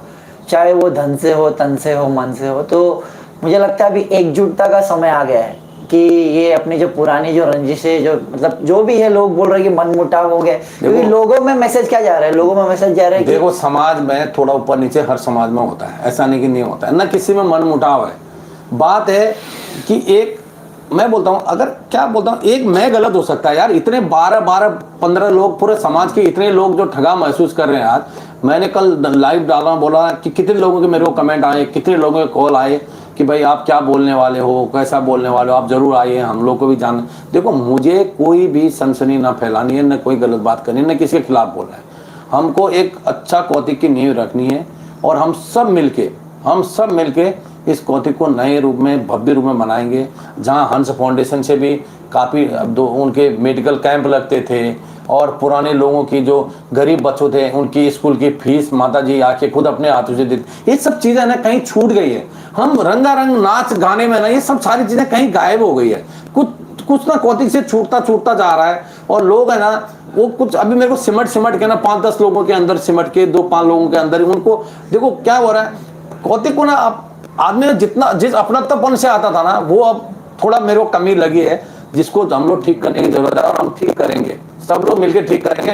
चाहे वो धन से हो, तन से हो, मन से हो। तो मुझे लगता है अभी एकजुटता का समय आ गया है कि ये अपनी जो पुरानी जो रंजिशें, जो मतलब जो भी है, लोग बोल रहे हैं कि मनमुटाव हो गया, क्योंकि लोगों में मैसेज क्या जा रहा है, लोगों में मैसेज जा रहा है कि देखो, समाज में थोड़ा ऊपर नीचे हर समाज में होता है, ऐसा नहीं कि नहीं होता है ना, किसी में मनमुटाव है। बात है कि एक, मैं बोलता हूँ, अगर क्या बोलता हूँ, एक मैं गलत हो सकता है यार, इतने 12-15 लोग पूरे समाज के, इतने लोग जो ठगा महसूस कर रहे हैं। आज मैंने कल लाइव डाला, बोला कि कितने लोगों के मेरे को कमेंट आए, कितने लोगों के कॉल आए कि भाई आप क्या बोलने वाले हो, कैसा बोलने वाले हो, आप जरूर आइए, हम लोग को भी जान। देखो, मुझे कोई भी सनसनी ना फैलानी है, ना कोई गलत बात करनी है, ना किसी के खिलाफ बोलना है। हमको एक अच्छा कौतिक की नींव रखनी है, और हम सब मिलके इस कौतिक को नए रूप में, भव्य रूप में बनाएंगे। जहां हंस फाउंडेशन से भी काफ़ी उनके मेडिकल कैंप लगते थे, और पुराने लोगों की जो गरीब बच्चों थे, उनकी स्कूल की फीस माता जी आके खुद अपने हाथों से देती। ये सब चीज़ें ना कहीं छूट गई है। हम रंगारंग नाच गाने में ना, ये सब सारी चीज़ें कहीं गायब हो गई है। कुछ ना कौतिक से छूटता जा रहा है। और लोग है ना, वो कुछ अभी मेरे को सिमट के ना 5-10 लोगों के अंदर सिमट के, 2-5 लोगों के अंदर, उनको देखो क्या हो रहा है। कौतिक को ना आदमी जितना, जिस अपनापन से आता था ना, वो अब थोड़ा मेरे को कमी लगी है, जिसको हम लोग ठीक करने की जरूरत है। और हम ठीक करेंगे, सब लोग मिलकर ठीक करेंगे।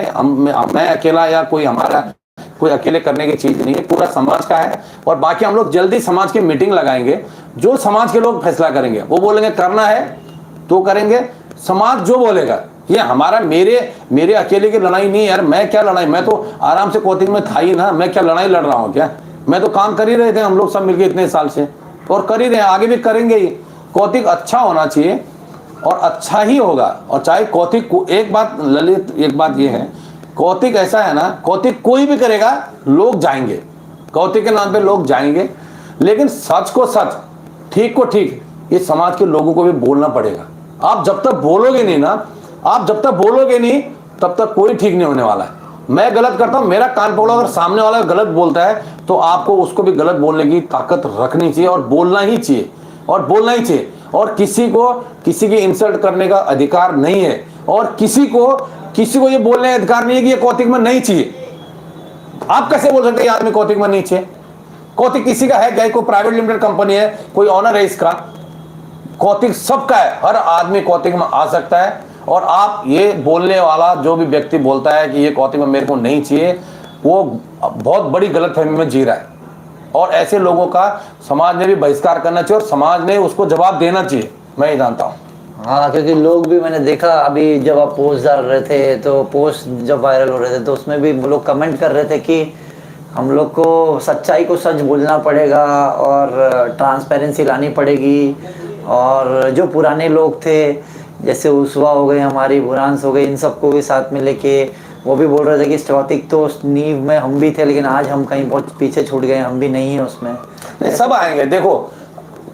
मैं अकेला या कोई हमारा कोई अकेले करने की चीज नहीं है, पूरा समाज का है। और बाकी हम लोग जल्दी समाज की मीटिंग लगाएंगे, जो समाज के लोग फैसला करेंगे, वो बोलेंगे करना है तो करेंगे, समाज जो बोलेगा। ये हमारा, मेरे अकेले की लड़ाई नहीं है यार। मैं क्या लड़ाई, मैं तो आराम से कौतिक में था ही ना, मैं क्या लड़ाई लड़ रहा हूँ क्या? मैं तो काम कर ही रहे थे, हम लोग सब मिलकर इतने साल से, और कर ही रहे हैं, आगे भी करेंगे ही। कौतिक अच्छा होना चाहिए और अच्छा ही होगा। और चाहे कौतिक को, एक बात ललित, एक बात ये है, कौतिक ऐसा है ना, कौतिक कोई भी करेगा, लोग जाएंगे, कौतिक के नाम पे लोग जाएंगे। लेकिन सच को सच, ठीक को ठीक, ये समाज के लोगों को भी बोलना पड़ेगा। आप जब तक बोलोगे नहीं ना, तब तक कोई ठीक नहीं होने वाला है। मैं गलत करता हूं, मेरा कान पकड़ो, अगर सामने वाला गलत बोलता है तो आपको उसको भी गलत बोलने की ताकत रखनी चाहिए, और बोलना ही चाहिए। और किसी की इंसल्ट करने का अधिकार नहीं है, और किसी को ये बोलने का अधिकार नहीं है कि ये कौतिक में नहीं चाहिए। आप कैसे बोल सकते हैं आदमी कौतिक में नहीं चाहिए? कौतिक किसी का है क्या? कोई प्राइवेट लिमिटेड कंपनी है, कोई ऑनर है इसका? कौतिक सबका है, हर आदमी कौतिक में आ सकता है। और आप ये बोलने वाला जो भी व्यक्ति बोलता है कि ये कौतिक में मेरे को नहीं चाहिए, वो बहुत बड़ी गलतफहमी में जी रहा है। और ऐसे लोगों का समाज ने भी बहिष्कार करना चाहिए, और समाज ने उसको जवाब देना चाहिए, मैं ये जानता हूँ। हाँ, क्योंकि लोग भी, मैंने देखा अभी जब आप पोस्ट डाल रहे थे, तो पोस्ट जब वायरल हो रहे थे, तो उसमें भी लोग कमेंट कर रहे थे कि हम लोग को सच्चाई को सच बोलना पड़ेगा, और ट्रांसपेरेंसी लानी पड़ेगी। और जो पुराने लोग थे, जैसे उसवा हो गए, हमारी बुरांस हो गई, इन सबको भी साथ में लेके, वो भी बोल रहे थे कि कौतिक तो नींव में हम भी थे, लेकिन आज हम कहीं बहुत पीछे छूट गए, हम भी नहीं है उसमें। सब आएंगे। देखो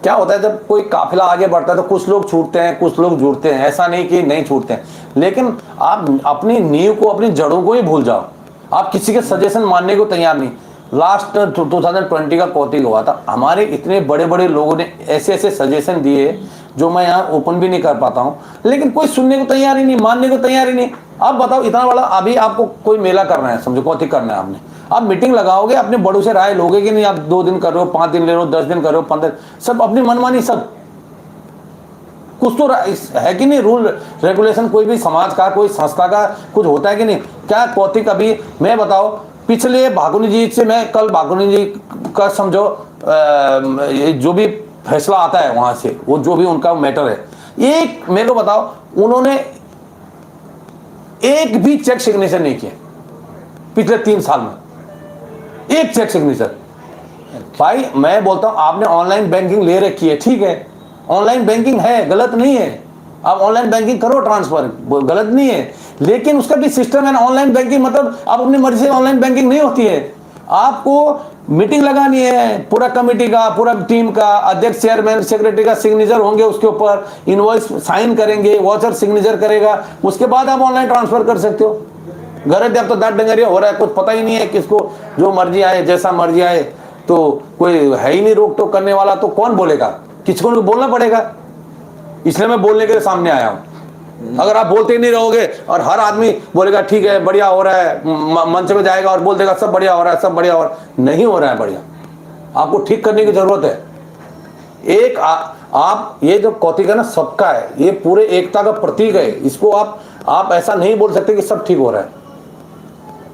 क्या होता है, जब कोई काफिला आगे बढ़ता है तो कुछ लोग छूटते हैं, कुछ लोग जुड़ते हैं, ऐसा नहीं कि नहीं छूटते हैं। लेकिन आप अपनी नींव को, अपनी जड़ों को ही भूल जाओ। आप किसी के सजेशन मानने को तैयार नहीं। लास्ट 2020 का कौतिक हुआ था, हमारे इतने बड़े बड़े लोगों ने ऐसे ऐसे सजेशन दिए जो मैं यहाँ ओपन भी नहीं कर पाता हूँ, लेकिन कोई सुनने को तैयार ही नहीं, मानने को तैयार ही नहीं। अब बताओ, इतना बड़ा अभी आपको कोई मेला करना है, समझो कौतिक करना है आपने, आप मीटिंग लगाओगे, अपने बड़ों से राय लोगे कि नहीं, आप 2 दिन कर रहे हो, 5 दिन ले रहे हो, 10 दिन कर रहे हो, 15, सब अपनी मनमानी, सब कुछ तो है कि नहीं, रूल रेगुलेशन कोई भी समाज का, कोई संस्था का कुछ होता है कि नहीं। क्या कौतिक अभी मैं बताओ, पिछले भागुनी जी से मैं कल भागुनी जी का समझो जो भी फैसला आता है वहां से, वो जो भी उनका मैटर है, एक मेरे को बताओ, उन्होंने एक भी चेक सिग्नेचर नहीं किया पिछले 3 साल में, एक चेक सिग्नेचर। भाई मैं बोलता हूं, आपने ऑनलाइन बैंकिंग ले रखी है, ठीक है, ऑनलाइन बैंकिंग है, गलत नहीं है, आप ऑनलाइन बैंकिंग करो, ट्रांसफर गलत नहीं है, लेकिन उसका भी सिस्टम है ना। ऑनलाइन बैंकिंग मतलब आप अपनी मर्जी से ऑनलाइन बैंकिंग नहीं होती है, आपको मीटिंग लगानी है, पूरा कमेटी का, पूरा टीम का, अध्यक्ष, चेयरमैन, सेक्रेटरी का सिग्नेचर होंगे, उसके ऊपर इनवॉइस साइन करेंगे, वाचर सिग्नेचर करेगा, उसके बाद आप ऑनलाइन ट्रांसफर कर सकते हो। गलत अब तो दांत डंगरिया हो रहा है, कुछ पता ही नहीं है किसको, जो मर्जी आए, जैसा मर्जी आए, तो कोई है ही नहीं रोक टोक करने वाला, तो कौन बोलेगा, किसको बोलना पड़ेगा। इसलिए मैं बोलने के लिए सामने आया हूं। अगर आप बोलते ही नहीं रहोगे और हर आदमी बोलेगा ठीक है बढ़िया हो रहा है, मंच में जाएगा और बोल देगा सब बढ़िया हो रहा है, सब बढ़िया हो रहा है, नहीं हो रहा है बढ़िया, आपको ठीक करने की जरूरत है। एक आप ये जो कौतिक है ना, सबका है, ये पूरे एकता का प्रतीक है, इसको आप ऐसा नहीं बोल सकते कि सब ठीक हो रहा है।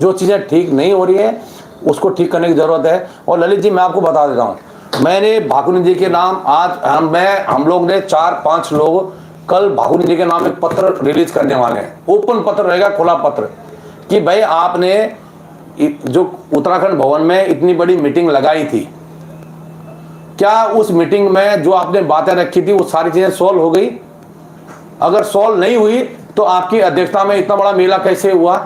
जो चीजें ठीक नहीं हो रही है उसको ठीक करने की जरूरत है। और ललित जी, मैं आपको बता देता हूँ, मैंने भाकुनी जी के नाम आज हम लोग ने 4-5 लोग कल भाकुनी जी के नाम एक पत्र रिलीज करने वाले हैं, ओपन पत्र रहेगा, खुला पत्र, कि भाई आपने जो उत्तराखंड भवन में इतनी बड़ी मीटिंग लगाई थी, क्या उस मीटिंग में जो आपने बातें रखी थी वो सारी चीजें सॉल्व हो गई? अगर सॉल्व नहीं हुई तो आपकी अध्यक्षता में इतना बड़ा मेला कैसे हुआ?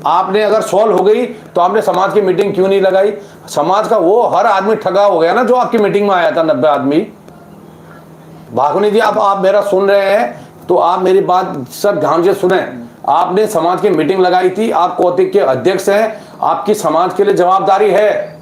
आपने अगर सॉल्व हो गई तो आपने समाज की मीटिंग क्यों नहीं लगाई? समाज का वो हर आदमी ठगा हो गया ना जो आपकी मीटिंग में आया था, 90 आदमी। भाकुनी जी, आप मेरा सुन रहे हैं तो आप मेरी बात सब ध्यान से सुने। आपने समाज की मीटिंग लगाई थी, आप कौतिक के अध्यक्ष हैं, आपकी समाज के लिए जवाबदारी है।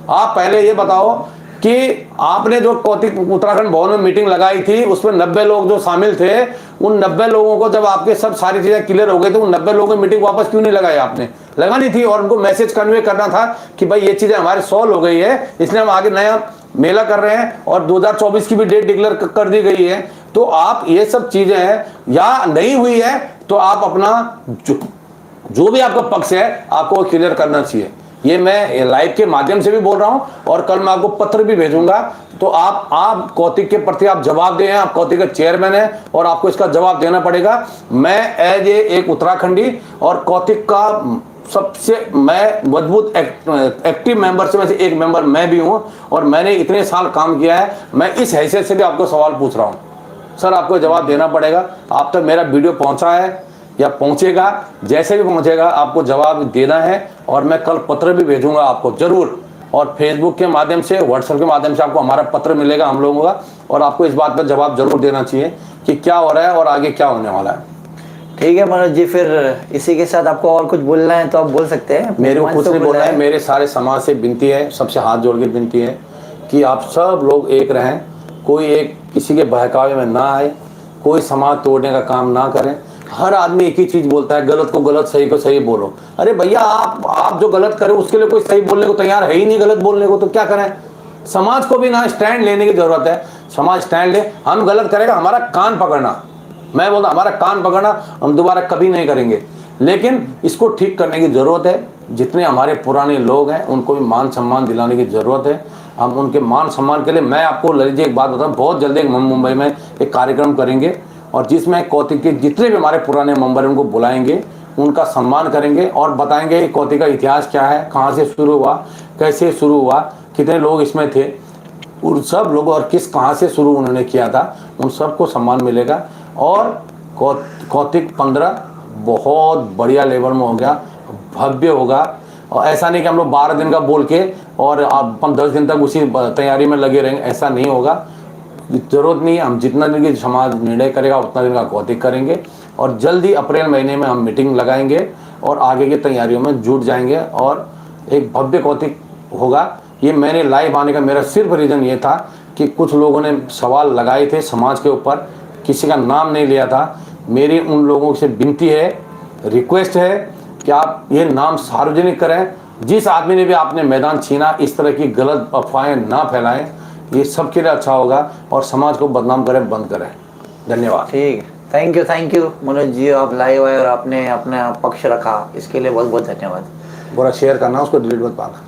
आप पहले ये बताओ कि आपने जो कौतिक उत्तराखंड भवन में मीटिंग लगाई थी उसमें 90 लोग जो शामिल थे, उन 90 लोगों को जब आपके सब सारी चीजें क्लियर हो गई तो उन 90 लोगों की मीटिंग वापस क्यों नहीं लगाई? आपने लगानी थी और उनको मैसेज कन्वे करना था कि भाई ये चीजें हमारी सॉल्व हो गई है, इसलिए हम आगे नया मेला कर रहे हैं और 2024 की भी डेट डिक्लेयर कर दी गई है। तो आप ये सब चीजें हैं या नहीं हुई है तो आप अपना जो भी आपका पक्ष है आपको क्लियर करना चाहिए। ये मैं लाइव के माध्यम से भी बोल रहा हूं और कल मैं आपको पत्र भी भेजूंगा। तो आप कौतिक के प्रति आप जवाब दें, आप कौतिक के चेयरमैन हैं और आपको इसका जवाब देना पड़ेगा। मैं एज एक उत्तराखंडी और कौतिक का सबसे मैं मजबूत एक्टिव मेंबर से में से एक मेंबर मैं भी हूं और मैंने इतने साल काम किया है। मैं इस हैसियत से भी आपको सवाल पूछ रहा हूं सर, आपको जवाब देना पड़ेगा। आप तक मेरा वीडियो पहुंचा है या पहुंचेगा, जैसे भी पहुंचेगा आपको जवाब देना है और मैं कल पत्र भी भेजूंगा आपको जरूर। और फेसबुक के माध्यम से, व्हाट्सएप के माध्यम से आपको हमारा पत्र मिलेगा हम लोगों का और आपको इस बात पर जवाब जरूर देना चाहिए कि क्या हो रहा है और आगे क्या होने वाला है। ठीक है मनोज जी, फिर इसी के साथ आपको और कुछ बोलना है तो आप बोल सकते हैं। मेरे को कुछ नहीं बोलना है, मेरे सारे समाज से विनती है, सबसे हाथ जोड़ के विनती है कि आप सब लोग एक रहें, कोई एक किसी के बहकावे में ना आए, कोई समाज तोड़ने का काम ना करें। हर आदमी एक ही चीज बोलता है, गलत को गलत, सही को सही बोलो। अरे भैया, आप जो गलत करें उसके लिए कोई सही बोलने को तैयार है ही नहीं, गलत बोलने को, तो क्या करें? समाज को भी ना स्टैंड लेने की जरूरत है। समाज स्टैंड ले, हम गलत करेगा हमारा कान पकड़ना, मैं बोलता हमारा कान पकड़ना, हम दोबारा कभी नहीं करेंगे। लेकिन इसको ठीक करने की जरूरत है। जितने हमारे पुराने लोग हैं उनको भी मान सम्मान दिलाने की जरूरत है। हम उनके मान सम्मान के लिए, मैं आपको ललित जी एक बात बताऊं, बहुत जल्दी एक मुंबई में एक कार्यक्रम करेंगे और जिसमें कौतिक के जितने भी हमारे पुराने मेंबर हैं उनको बुलाएंगे, उनका सम्मान करेंगे और बताएंगे कौतिक का इतिहास क्या है, कहाँ से शुरू हुआ, कैसे शुरू हुआ, कितने लोग इसमें थे, उन सब लोगों और किस कहाँ से शुरू उन्होंने किया था, उन सबको सम्मान मिलेगा। और कौतिक 15 बहुत बढ़िया लेवल में हो गया, भव्य होगा। और ऐसा नहीं कि हम लोग 12 दिन का बोल के और हम 10 दिन तक उसी तैयारी में लगे रहेंगे, ऐसा नहीं होगा। जरूरत नहीं है, हम जितना दिन की समाज निर्णय करेगा उतना दिन का कौतिक करेंगे और जल्दी अप्रैल महीने में हम मीटिंग लगाएंगे और आगे की तैयारियों में जुट जाएंगे और एक भव्य कौतिक होगा। ये मैंने लाइव आने का मेरा सिर्फ रीज़न ये था कि कुछ लोगों ने सवाल लगाए थे समाज के ऊपर, किसी का नाम नहीं लिया था। मेरी उन लोगों से विनती है, रिक्वेस्ट है कि आप ये नाम सार्वजनिक करें। जिस आदमी ने भी आपने मैदान छीना, इस तरह की गलत अफवाहें ना फैलाएं, ये सबके लिए अच्छा होगा और समाज को बदनाम करें, बंद करें। धन्यवाद। ठीक है, थैंक यू मनोज जी, आप लाइव आए और आपने अपना पक्ष रखा, इसके लिए बहुत बहुत धन्यवाद। पूरा शेयर करना, उसको डिलीट मत पाना।